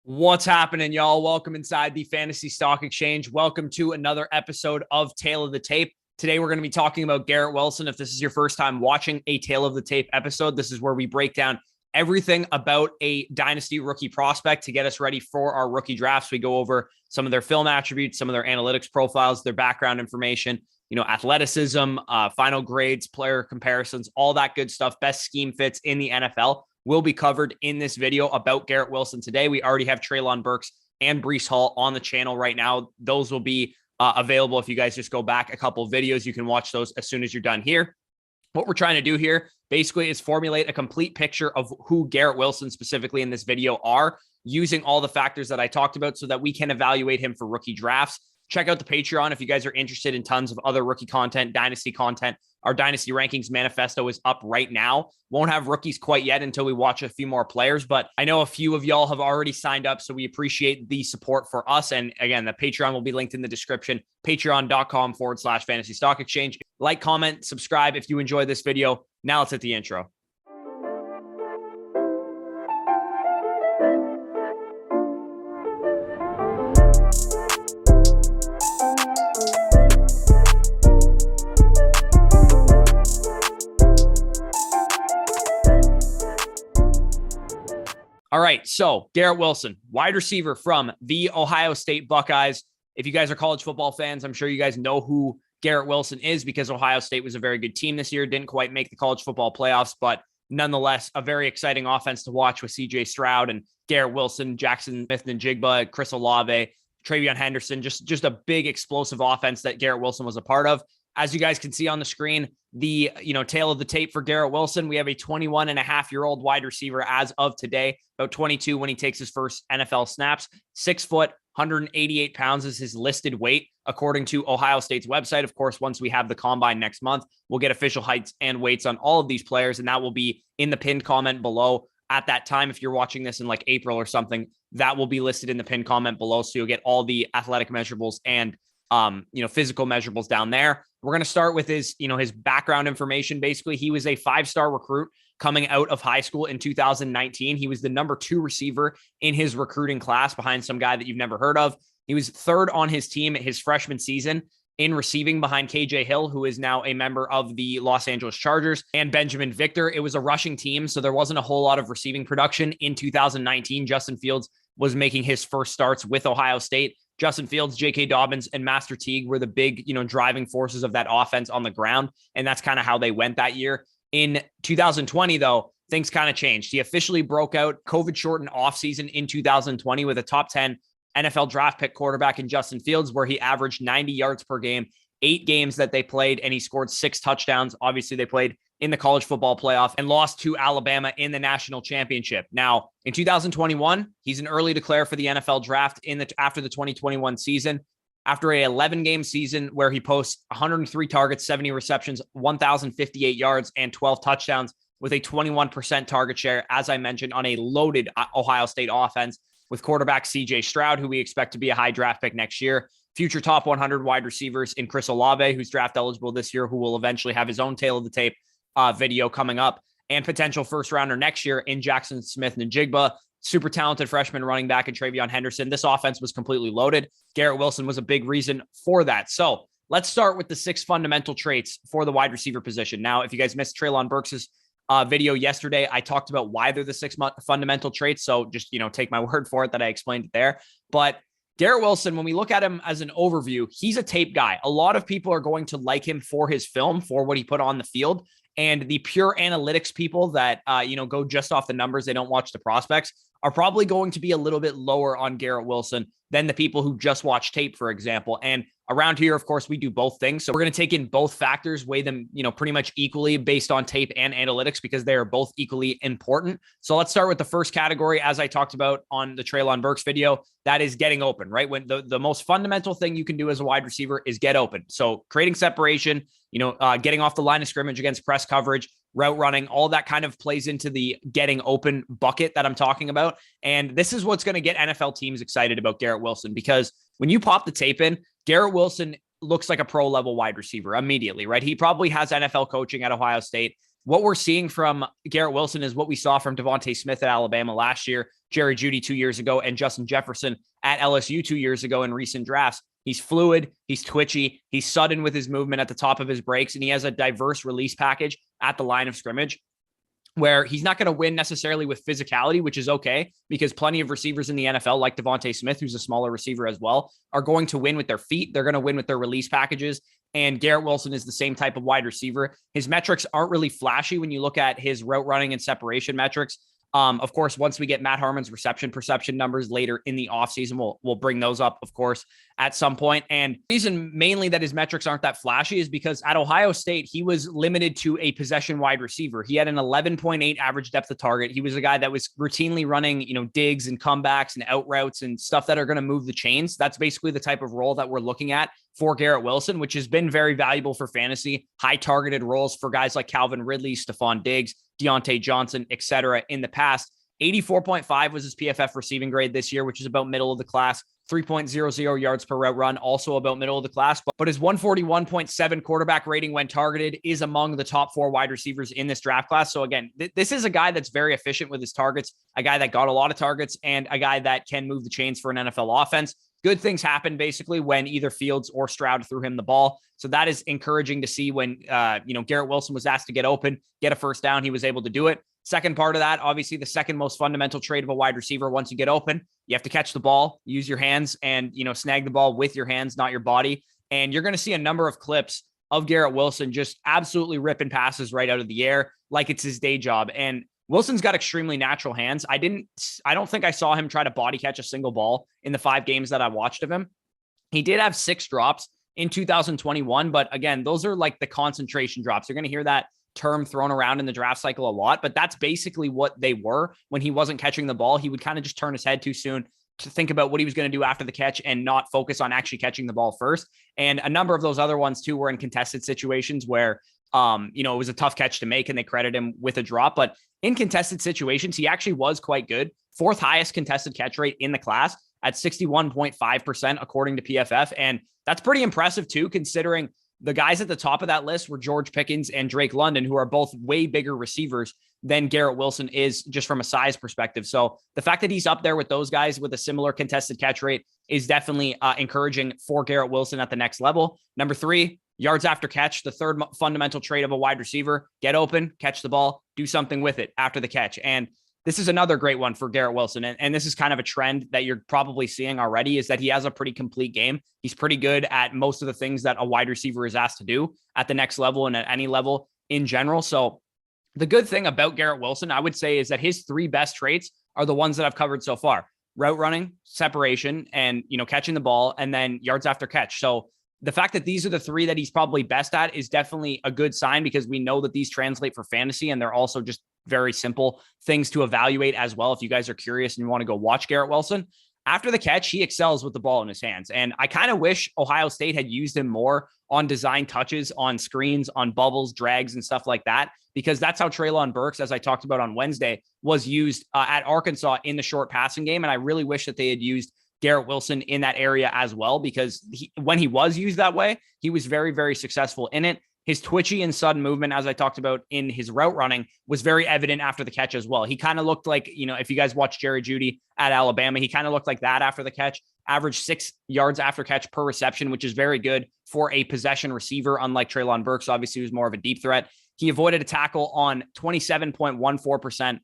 What's happening, y'all? Welcome inside the Fantasy Stock Exchange. Welcome to another episode of Tale of the Tape. Today, we're going to be talking about Garrett Wilson. If this is your first time watching a Tale of the Tape episode, this is where we break down everything about a Dynasty rookie prospect to get us ready for our rookie drafts. We go over some of their film attributes, some of their analytics profiles, their background information, athleticism, final grades, player comparisons, all that good stuff, best scheme fits in the NFL. Will be covered in this video about Garrett Wilson today. We already have Treylon Burks and Breece Hall on the channel right now. Those will be available if you guys just go back a couple of videos. You can watch those as soon as you're done here. What we're trying to do here basically is formulate a complete picture of who Garrett Wilson specifically in this video are, using all the factors that I talked about so that we can evaluate him for rookie drafts. Check out the Patreon if you guys are interested in tons of other rookie content, Dynasty content. Our Dynasty Rankings Manifesto is up right now. Won't have rookies quite yet until we watch a few more players, but I know a few of y'all have already signed up, so we appreciate the support for us. And again, the Patreon will be linked in the description, patreon.com/fantasy stock exchange. Like, comment, subscribe if you enjoy this video. Now let's hit the intro. All right, so Garrett Wilson, wide receiver from the Ohio State Buckeyes. If you guys are college football fans, I'm sure you guys know who Garrett Wilson is because Ohio State was a very good team this year. Didn't quite make the college football playoffs, but nonetheless, a very exciting offense to watch with C.J. Stroud and Garrett Wilson, Jackson Smith-Njigba, Chris Olave, Travion Henderson, just a big explosive offense that Garrett Wilson was a part of. As you guys can see on the screen, the tail of the tape for Garrett Wilson, we have a 21-and-a-half-year-old wide receiver as of today, about 22 when he takes his first NFL snaps. 6 foot, 188 pounds is his listed weight, according to Ohio State's website. Of course, once we have the combine next month, we'll get official heights and weights on all of these players, and that will be in the pinned comment below. At that time, if you're watching this in like April or something, that will be listed in the pinned comment below, so you'll get all the athletic measurables and physical measurables down there. We're going to start with his background information. Basically, he was a 5-star recruit coming out of high school in 2019. He was the number 2 receiver in his recruiting class behind some guy that you've never heard of. He was 3rd on his team his freshman season in receiving behind KJ Hill, who is now a member of the Los Angeles Chargers, and Benjamin Victor. It was a rushing team, so there wasn't a whole lot of receiving production in 2019. Justin Fields was making his first starts with Ohio State. Justin Fields, J.K. Dobbins, and Master Teague were the big, driving forces of that offense on the ground. And that's kind of how they went that year. In 2020, though, things kind of changed. He officially broke out COVID-shortened offseason in 2020 with a top 10 NFL draft pick quarterback in Justin Fields, where he averaged 90 yards per game, 8 games that they played, and he scored 6 touchdowns. Obviously, they played in the college football playoff and lost to Alabama in the national championship. Now, in 2021, he's an early declare for the NFL draft after the 2021 season. After a 11-game season where he posts 103 targets, 70 receptions, 1,058 yards, and 12 touchdowns with a 21% target share, as I mentioned, on a loaded Ohio State offense with quarterback C.J. Stroud, who we expect to be a high draft pick next year. Future top 100 wide receivers in Chris Olave, who's draft eligible this year, who will eventually have his own tail of the tape video coming up, and potential first rounder next year in Jackson Smith-Njigba, super talented freshman running back, and Travion Henderson. This offense was completely loaded. Garrett Wilson was a big reason for that. So let's start with the 6 fundamental traits for the wide receiver position. Now, if you guys missed Treylon Burks' video yesterday, I talked about why they're the 6 fundamental traits. So just, take my word for it that I explained it there. But Garrett Wilson, when we look at him as an overview, he's a tape guy. A lot of people are going to like him for his film, for what he put on the field. And the pure analytics people that, go just off the numbers, they don't watch the prospects, are probably going to be a little bit lower on Garrett Wilson than the people who just watch tape, for example. And around here, of course, we do both things. So we're going to take in both factors, weigh them, pretty much equally based on tape and analytics because they are both equally important. So let's start with the first category, as I talked about on the Treylon Burks video. That is getting open, right? When the most fundamental thing you can do as a wide receiver is get open. So creating separation, getting off the line of scrimmage against press coverage, route running, all that kind of plays into the getting open bucket that I'm talking about. And this is what's going to get NFL teams excited about Garrett Wilson, because when you pop the tape in, Garrett Wilson looks like a pro level wide receiver immediately, right? He probably has NFL coaching at Ohio State. what we're seeing from Garrett Wilson is what we saw from Devontae Smith at Alabama last year, Jerry Jeudy 2 years ago, and Justin Jefferson at LSU 2 years ago in recent drafts. He's fluid, he's twitchy, he's sudden with his movement at the top of his breaks, and he has a diverse release package at the line of scrimmage where he's not going to win necessarily with physicality, which is okay, because plenty of receivers in the NFL, like Devontae Smith, who's a smaller receiver as well, are going to win with their feet. They're going to win with their release packages. And Garrett Wilson is the same type of wide receiver. His metrics aren't really flashy when you look at his route running and separation metrics. Of course, once we get Matt Harmon's reception perception numbers later in the offseason, we'll bring those up, of course, at some point. And the reason mainly that his metrics aren't that flashy is because at Ohio State, he was limited to a possession wide receiver. He had an 11.8 average depth of target. He was a guy that was routinely running, digs and comebacks and out routes and stuff that are going to move the chains. That's basically the type of role that we're looking at for Garrett Wilson, which has been very valuable for fantasy, high targeted roles for guys like Calvin Ridley, Stephon Diggs, Deontay Johnson, etc. in the past. 84.5 was his PFF receiving grade this year, which is about middle of the class. 3.00 yards per route run, also about middle of the class. But his 141.7 quarterback rating when targeted is among the top 4 wide receivers in this draft class. So again, this is a guy that's very efficient with his targets, a guy that got a lot of targets, and a guy that can move the chains for an NFL offense. Good things happen basically when either Fields or Stroud threw him the ball. So that is encouraging to see when, Garrett Wilson was asked to get open, get a first down. He was able to do it. Second part of that, obviously the second most fundamental trait of a wide receiver. Once you get open, you have to catch the ball, use your hands and, snag the ball with your hands, not your body. And you're going to see a number of clips of Garrett Wilson just absolutely ripping passes right out of the air like it's his day job. And Wilson's got extremely natural hands. I don't think I saw him try to body catch a single ball in the 5 games that I watched of him. He did have 6 drops in 2021, but again, those are like the concentration drops. You're going to hear that term thrown around in the draft cycle a lot, but that's basically what they were. When he wasn't catching the ball, he would kind of just turn his head too soon to think about what he was going to do after the catch and not focus on actually catching the ball first. And a number of those other ones too were in contested situations where it was a tough catch to make and they credit him with a drop. But in contested situations, he actually was quite good. 4th highest contested catch rate in the class at 61.5%, according to PFF. And that's pretty impressive too, considering the guys at the top of that list were George Pickens and Drake London, who are both way bigger receivers than Garrett Wilson is just from a size perspective. So the fact that he's up there with those guys with a similar contested catch rate is definitely encouraging for Garrett Wilson at the next level. Number 3, yards after catch, the third fundamental trait of a wide receiver. Get open, catch the ball, do something with it after the catch. And this is another great one for Garrett Wilson. And this is kind of a trend that you're probably seeing already, is that he has a pretty complete game. He's pretty good at most of the things that a wide receiver is asked to do at the next level and at any level in general. So the good thing about Garrett Wilson, I would say, is that his 3 best traits are the ones that I've covered so far: route running, separation, and, catching the ball, and then yards after catch. So the fact that these are the 3 that he's probably best at is definitely a good sign, because we know that these translate for fantasy, and they're also just very simple things to evaluate as well. If you guys are curious and you want to go watch Garrett Wilson, after the catch, he excels with the ball in his hands. And I kind of wish Ohio State had used him more on design touches, on screens, on bubbles, drags, and stuff like that, because that's how Treylon Burks, as I talked about on Wednesday, was used at Arkansas in the short passing game. And I really wish that they had used Garrett Wilson in that area as well, because when he was used that way, he was very, very successful in it. His twitchy and sudden movement, as I talked about in his route running, was very evident after the catch as well. He kind of looked like, if you guys watch Jerry Jeudy at Alabama, he kind of looked like that after the catch. Averaged 6 yards after catch per reception, which is very good for a possession receiver, unlike Treylon Burks, obviously, who's more of a deep threat. He avoided a tackle on 27.14%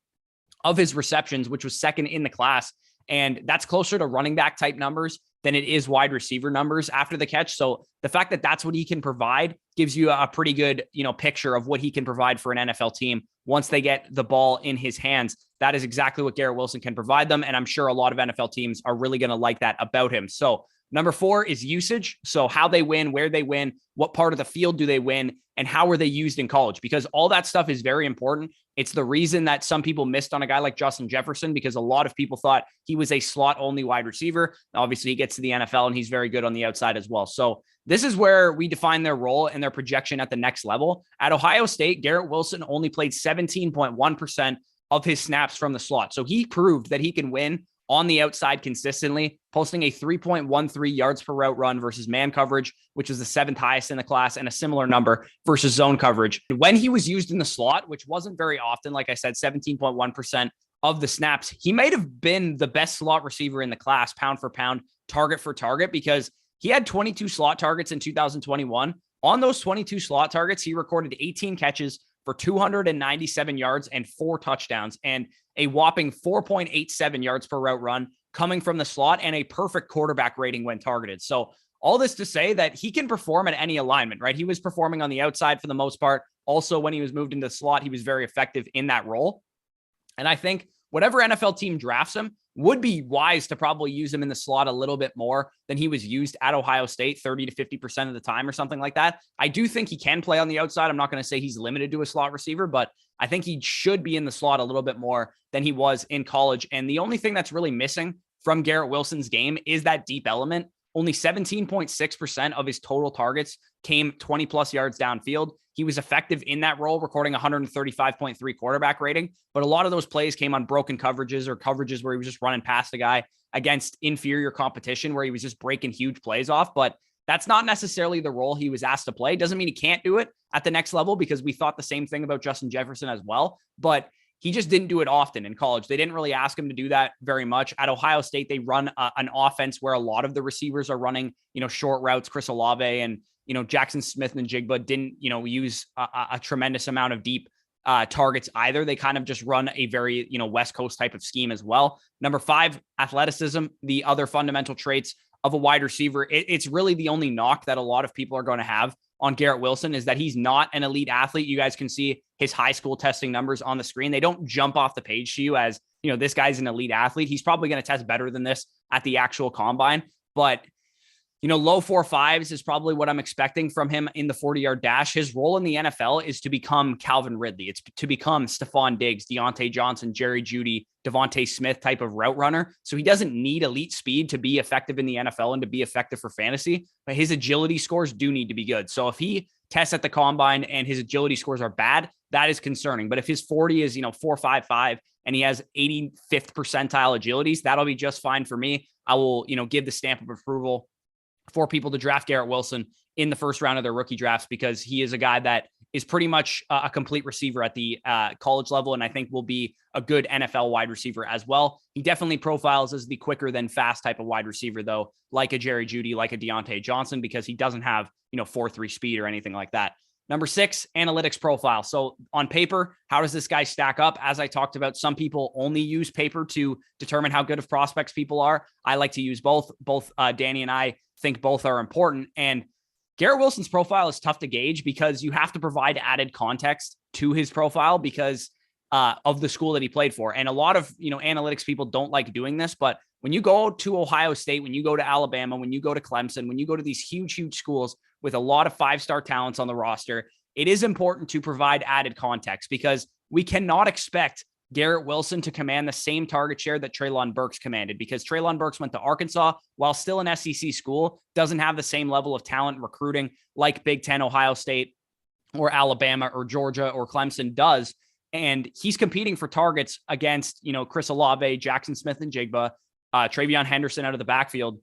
of his receptions, which was second in the class. And that's closer to running back type numbers than it is wide receiver numbers after the catch. So the fact that that's what he can provide gives you a pretty good, picture of what he can provide for an NFL team once they get the ball in his hands. That is exactly what Garrett Wilson can provide them. And I'm sure a lot of NFL teams are really going to like that about him. So number 4 is usage. So how they win, where they win, what part of the field do they win, and how were they used in college? Because all that stuff is very important. It's the reason that some people missed on a guy like Justin Jefferson, because a lot of people thought he was a slot-only wide receiver. Obviously, he gets to the NFL, and he's very good on the outside as well. So this is where we define their role and their projection at the next level. At Ohio State, Garrett Wilson only played 17.1% of his snaps from the slot. So he proved that he can win on the outside consistently, posting a 3.13 yards per route run versus man coverage, which is the 7th highest in the class, and a similar number versus zone coverage. When he was used in the slot, which wasn't very often, like I said, 17.1% of the snaps, he might have been the best slot receiver in the class, pound for pound, target for target, because he had 22 slot targets in 2021. On those 22 slot targets, he recorded 18 catches for 297 yards and 4 touchdowns, and a whopping 4.87 yards per route run coming from the slot, and a perfect quarterback rating when targeted. So all this to say that he can perform at any alignment, right? He was performing on the outside for the most part. Also, when he was moved into the slot, he was very effective in that role. And I think whatever NFL team drafts him would be wise to probably use him in the slot a little bit more than he was used at Ohio State, 30 to 50% of the time or something like that. I do think he can play on the outside. I'm not going to say he's limited to a slot receiver, but I think he should be in the slot a little bit more than he was in college. And the only thing that's really missing from Garrett Wilson's game is that deep element. Only 17.6% of his total targets came 20 plus yards downfield. He was effective in that role, recording 135.3 quarterback rating, but a lot of those plays came on broken coverages or coverages where he was just running past a guy against inferior competition, where he was just breaking huge plays off. But that's not necessarily the role he was asked to play. Doesn't mean he can't do it at the next level, because we thought the same thing about Justin Jefferson as well, but he just didn't do it often in college. They didn't really ask him to do that very much. At Ohio State, they run an offense where a lot of the receivers are running, short routes. Chris Olave and, Jackson Smith and Jigba didn't, use a tremendous amount of deep targets either. They kind of just run a very, West Coast type of scheme as well. Number 5, athleticism, the other fundamental traits of a wide receiver. It's really the only knock that a lot of people are going to have on Garrett Wilson, is that he's not an elite athlete. You guys can see his high school testing numbers on the screen. They don't jump off the page to you as, this guy's an elite athlete. He's probably going to test better than this at the actual combine, but low 4.5s is probably what I'm expecting from him in the 40-yard dash. His role in the NFL is to become Calvin Ridley. It's to become Stephon Diggs, Deontay Johnson, Jerry Jeudy, Devontae Smith type of route runner. So he doesn't need elite speed to be effective in the NFL and to be effective for fantasy, but his agility scores do need to be good. So if he tests at the combine and his agility scores are bad, that is concerning. But if his 40 is, 4.55 and he has 85th percentile agilities, that'll be just fine for me. I will, give the stamp of approval for people to draft Garrett Wilson in the first round of their rookie drafts, because he is a guy that is pretty much a complete receiver at the college level, and I think will be a good NFL wide receiver as well. He definitely profiles as the quicker than fast type of wide receiver, though, like a Jerry Jeudy, like a Deontay Johnson, because he doesn't have, 4.3 speed or anything like that. Number 6, analytics profile. So on paper, how does this guy stack up? As I talked about, some people only use paper to determine how good of prospects people are. I like to use both. Danny and I think both are important. And Garrett Wilson's profile is tough to gauge because you have to provide added context to his profile because of the school that he played for. And a lot of, analytics people don't like doing this, but when you go to Ohio State, when you go to Alabama, when you go to Clemson, when you go to these huge, huge schools with a lot of 5-star talents on the roster, it is important to provide added context, because we cannot expect Garrett Wilson to command the same target share that Treylon Burks commanded, because Treylon Burks went to Arkansas, while still an SEC school, doesn't have the same level of talent recruiting like Big Ten, Ohio State, or Alabama, or Georgia, or Clemson does. And he's competing for targets against, Chris Olave, Jackson Smith and Jigba, Travion Henderson out of the backfield.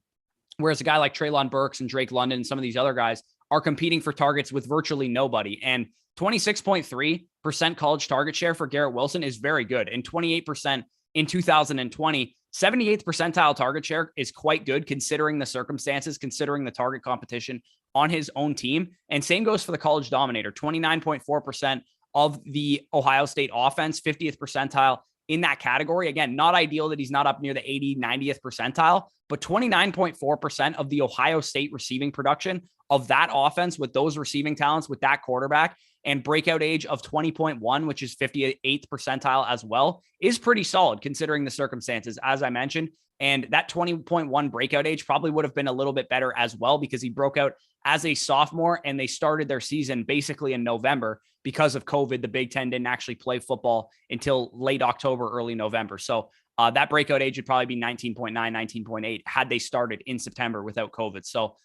Whereas a guy like Treylon Burks and Drake London and some of these other guys are competing for targets with virtually nobody. And 26.3% college target share for Garrett Wilson is very good. And 28% in 2020, 78th percentile target share is quite good considering the circumstances, considering the target competition on his own team. And same goes for the college dominator, 29.4% of the Ohio State offense, 50th percentile in that category. Again, not ideal that he's not up near the 80, 90th percentile, but 29.4% of the Ohio State receiving production of that offense with those receiving talents, with that quarterback, and breakout age of 20.1, which is 58th percentile as well, is pretty solid considering the circumstances, as I mentioned. And that 20.1 breakout age probably would have been a little bit better as well, because he broke out as a sophomore and they started their season basically in November because of COVID. The Big Ten didn't actually play football until late October, early November. So that breakout age would probably be 19.9, 19.8 had they started in September without COVID. So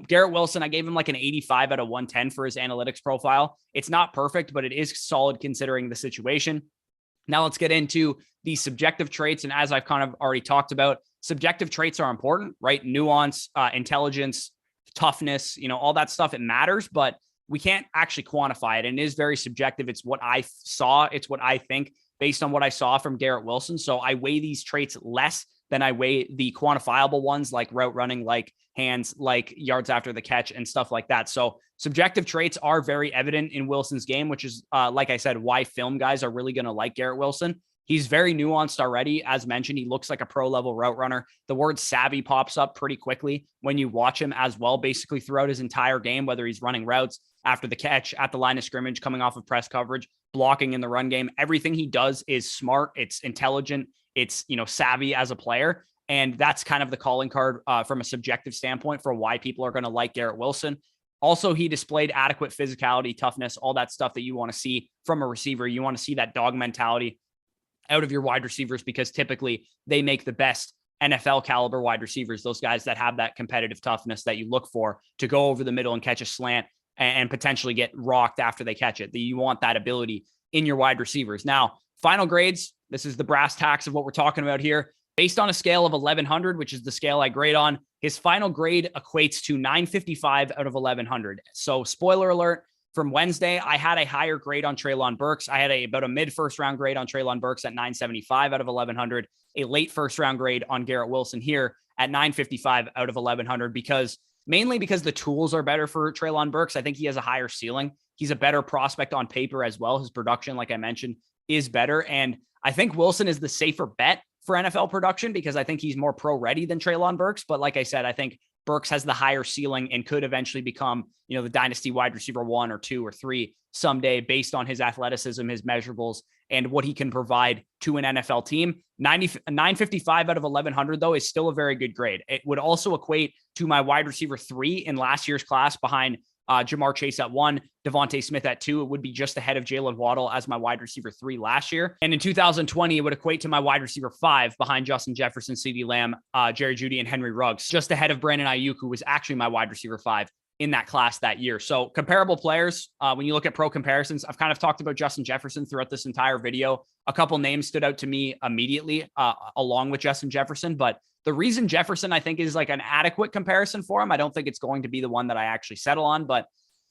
Garrett Wilson, I gave him like an 85 out of 110 for his analytics profile. It's not perfect, but it is solid considering the situation. Now let's get into the subjective traits. And as I've kind of already talked about, subjective traits are important, right? Nuance, intelligence, toughness, all that stuff, it matters, but we can't actually quantify it. And it is very subjective. It's what I saw. It's what I think based on what I saw from Garrett Wilson. So I weigh these traits less than I weigh the quantifiable ones like route running, like hands, like yards after the catch and stuff like that. So subjective traits are very evident in Wilson's game, which is, like I said, why film guys are really going to like Garrett Wilson. He's very nuanced already. As mentioned, he looks like a pro level route runner. The word savvy pops up pretty quickly when you watch him as well, basically throughout his entire game, whether he's running routes after the catch, at the line of scrimmage, coming off of press coverage, blocking in the run game. Everything he does is smart. It's intelligent. It's, savvy as a player. And that's kind of the calling card from a subjective standpoint for why people are going to like Garrett Wilson. Also, he displayed adequate physicality, toughness, all that stuff that you want to see from a receiver. You want to see that dog mentality out of your wide receivers because typically they make the best NFL caliber wide receivers, those guys that have that competitive toughness that you look for to go over the middle and catch a slant and potentially get rocked after they catch it. You want that ability in your wide receivers. Now, final grades, this is the brass tacks of what we're talking about here. Based on a scale of 1100, which is the scale I grade on, his final grade equates to 955 out of 1100. So spoiler alert, from Wednesday, I had a higher grade on Treylon Burks. I had about a mid first round grade on Treylon Burks at 975 out of 1100, a late first round grade on Garrett Wilson here at 955 out of 1100, mainly because the tools are better for Treylon Burks. I think he has a higher ceiling. He's a better prospect on paper as well. His production, like I mentioned, is better. And I think Wilson is the safer bet for NFL production because I think he's more pro ready than Treylon Burks. But like I said, I think Burks has the higher ceiling and could eventually become, the dynasty wide receiver 1 or 2 or 3 someday based on his athleticism, his measurables, and what he can provide to an NFL team. 955 out of 1100 though is still a very good grade. It would also equate to my wide receiver 3 in last year's class behind Jamar Chase at 1, Devontae Smith at 2. It would be just ahead of Jalen Waddle as my wide receiver 3 last year. And in 2020, it would equate to my wide receiver 5 behind Justin Jefferson, CeeDee Lamb, Jerry Jeudy, and Henry Ruggs, just ahead of Brandon Ayuk, who was actually my wide receiver 5 in that class that year. So comparable players, when you look at pro comparisons, I've kind of talked about Justin Jefferson throughout this entire video. A couple names stood out to me immediately along with Justin Jefferson, but the reason Jefferson, I think, is like an adequate comparison for him, I don't think it's going to be the one that I actually settle on, but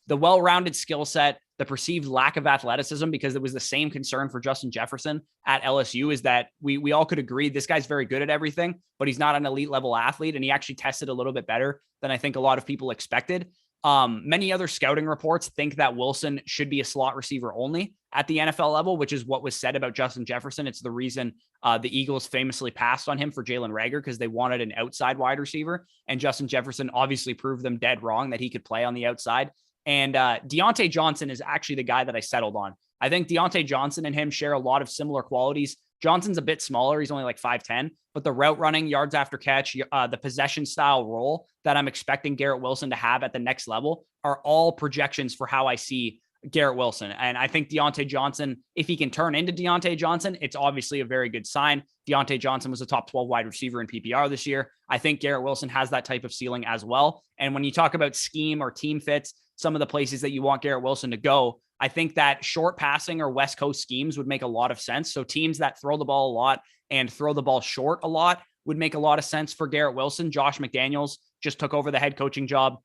the well-rounded skill set, the perceived lack of athleticism, because it was the same concern for Justin Jefferson at LSU, is that we all could agree this guy's very good at everything, but he's not an elite level athlete. And he actually tested a little bit better than I think a lot of people expected. Many other scouting reports think that Wilson should be a slot receiver only at the NFL level, which is what was said about Justin Jefferson. It's the reason the Eagles famously passed on him for Jalen Reagor, because they wanted an outside wide receiver. And Justin Jefferson obviously proved them dead wrong that he could play on the outside. And Deontay Johnson is actually the guy that I settled on. I think Deontay Johnson and him share a lot of similar qualities. Johnson's a bit smaller. He's only like 5'10", but the route running, yards after catch, the possession style role that I'm expecting Garrett Wilson to have at the next level are all projections for how I see Garrett Wilson. And I think Deontay Johnson, if he can turn into Deontay Johnson, it's obviously a very good sign. Deontay Johnson was a top 12 wide receiver in PPR this year. I think Garrett Wilson has that type of ceiling as well. And when you talk about scheme or team fits, some of the places that you want Garrett Wilson to go, I think that short passing or West Coast schemes would make a lot of sense. So teams that throw the ball a lot and throw the ball short a lot would make a lot of sense for Garrett Wilson. Josh McDaniels just took over the head coaching job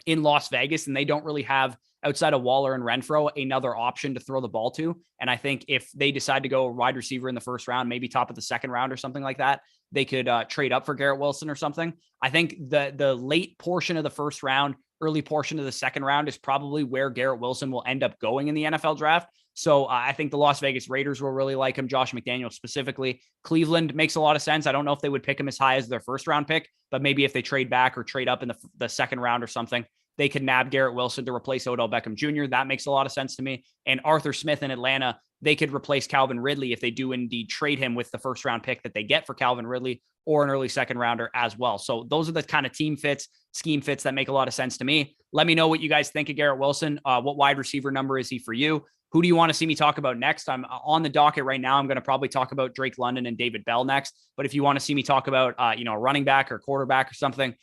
in Las Vegas, and they don't really have, outside of Waller and Renfro, another option to throw the ball to. And I think if they decide to go wide receiver in the first round, maybe top of the second round or something like that, they could trade up for Garrett Wilson or something. I think the late portion of the first round, early portion of the second round is probably where Garrett Wilson will end up going in the NFL draft. So I think the Las Vegas Raiders will really like him, Josh McDaniels specifically. Cleveland makes a lot of sense. I don't know if they would pick him as high as their first round pick, but maybe if they trade back or trade up in the second round or something, they could nab Garrett Wilson to replace Odell Beckham Jr. That makes a lot of sense to me. And Arthur Smith in Atlanta, they could replace Calvin Ridley if they do indeed trade him with the first round pick that they get for Calvin Ridley, or an early second rounder as well. So those are the kind of team fits, scheme fits that make a lot of sense to me. Let me know what you guys think of Garrett Wilson. What wide receiver number is he for you? Who do you want to see me talk about next? I'm on the docket right now. I'm going to probably talk about Drake London and David Bell next. But if you want to see me talk about, a running back or quarterback or something,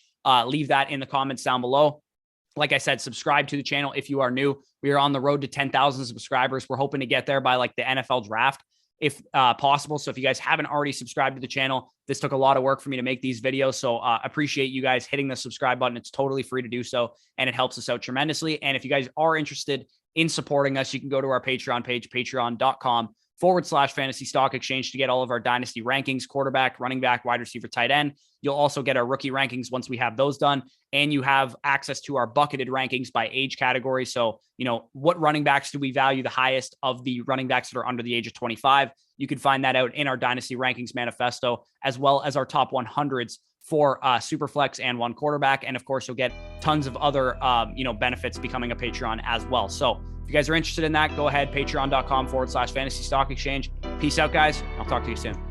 leave that in the comments down below. Like I said, subscribe to the channel if you are new. We are on the road to 10,000 subscribers. We're hoping to get there by like the NFL draft. if possible. So if you guys haven't already subscribed to the channel, this took a lot of work for me to make these videos. So appreciate you guys hitting the subscribe button. It's totally free to do so, and it helps us out tremendously. And if you guys are interested in supporting us, you can go to our Patreon page, patreon.com/fantasy stock exchange, to get all of our dynasty rankings: quarterback, running back, wide receiver, tight end. You'll also get our rookie rankings once we have those done. And you have access to our bucketed rankings by age category. So, what running backs do we value the highest of the running backs that are under the age of 25? You can find that out in our dynasty rankings manifesto, as well as our top 100s for Superflex and one quarterback. And of course, you'll get tons of other, benefits becoming a Patreon as well. So if you guys are interested in that, go ahead, patreon.com/fantasy stock exchange. Peace out, guys. I'll talk to you soon.